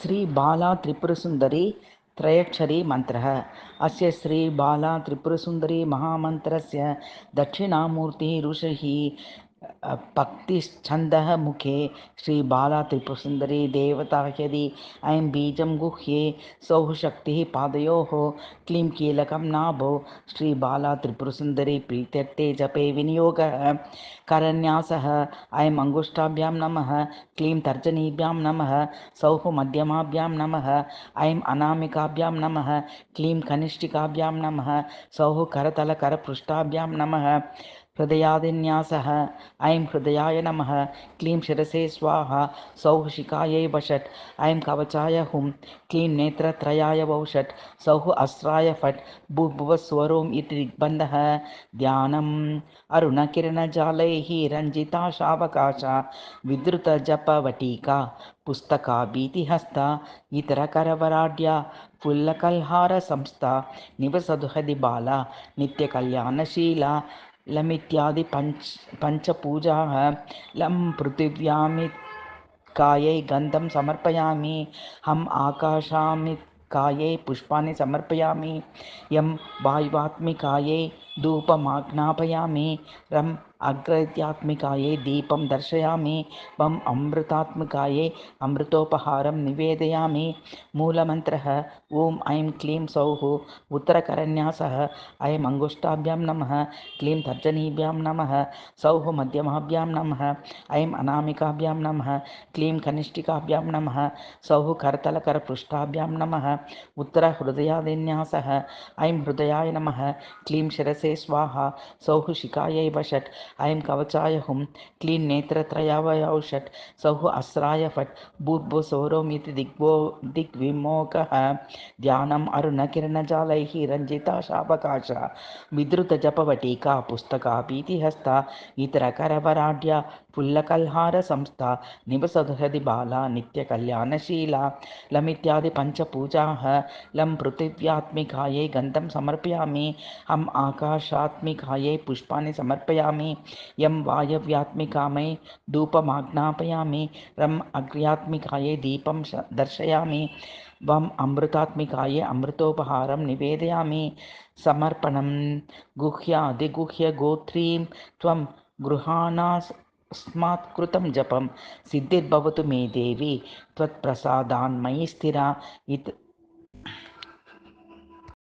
श्री बाला त्रिपुरसुंदरी त्रयक्षरी मंत्रः। अस्य श्री बाला त्रिपुरसुंदरी महामन्त्रस्य दक्षिणामूर्तिः ऋषिः पक्तिश्छन्दः मुखे श्री बाला त्रिपुरसुंदरी देवता यदि ऐं बीजं गुह्ये सौः शक्तिः पादयोः क्लीं कीलकं नाभो श्री बाला त्रिपुरसुंदरी प्रीत्यर्थे जपे विनियोगः करन्यासः ऐं अंगुष्ठाभ्यां नमः क्लीं तर्जनीभ्यां नमः सौः मध्यमाभ्यां नमः ऐं अनामिकाभ्यां नमः क्लीं कनिष्ठिकाभ्यां नमः सौः करतलकरपृष्ठाभ्यां नमः हृदयादिन्यासः ऐं हृदयाय नमः क्लीं शिरसे स्वाहा सौः शिखायै वषट् ऐं कवचाय हुं क्लीं नेत्रत्रयाय वौषट् सौः अस्राय फट् भूभुवस्वरोम् इति दिग्बन्धः ध्यानम् अरुणकिरणजालैः रञ्जिता शावकाशा विधृतजपवटिका पुस्तका भीतिहस्ता इतरकरवराढ्या फुल्लकल्हारसंस्था निवसतु हदिबाला नित्यकल्याणशीला लमित्यादि पंचपूजाः लं पृथिव्यामिकायै गन्धं समर्पयामि हम आकाशामिकायै पुष्पाणि समर्पयामि यं वायुवात्मिकायै धूपमाज्ञापयामि रं अग्रत्यात्मिकायै दीपं दर्शयामि वं अमृतात्मिकायै अमृतोपहारं निवेदयामि। मूलमन्त्रः ॐ ऐं क्लीं सौः उत्तरकरन्यासः ऐं अंगुष्ठाभ्यां नमः क्लीं तर्जनीभ्यां नमः सौः मध्यमाभ्यां नमः ऐं अनामिकाभ्यां नमः क्लीं कनिष्ठिकाभ्यां नमः सौः करतलकरपृष्ठाभ्यां नमः उत्तरहृदयादिन्यासः ऐं हृदयाय नमः क्लीं शिरसे स्वाहा सौः शिखायै वषट् ऐं कवचाय हुं क्लीं नेत्रत्रयावषट् सौः अस्राय फट् भूर्भुवस्वरोमिति दिग्विमोकः ध्यानम् अरुणकिरणजालैः रञ्जिता शावकाशा विधृतजपवटिका पुस्तका भीतिहस्ता इतरकरवराढ्या फुल्लकल्हारसंस्था निवसतु हदिबाला नित्यकल्याणशीला लमित्यादि पंचपूजाः लं पृथिव्यात्मिकायै गन्धं समर्पयामि हम आकाशात्मिकायै पुष्पाणि समर्पयामि यं वायव्यात्मिकायै धूपमाज्ञापयामि रम् अग्र्यात्मिकायै दीपं दर्शयामि वम् अमृतात्मिकायै अमृतोपहारं निवेदयामि। समर्पणं गुह्यादिगुह्य गोत्रीं त्वं गृहाणास्मात् कृतं जपं सिद्धिर्भवतु मे देवी त्वत्प्रसादान् मयि स्थिरा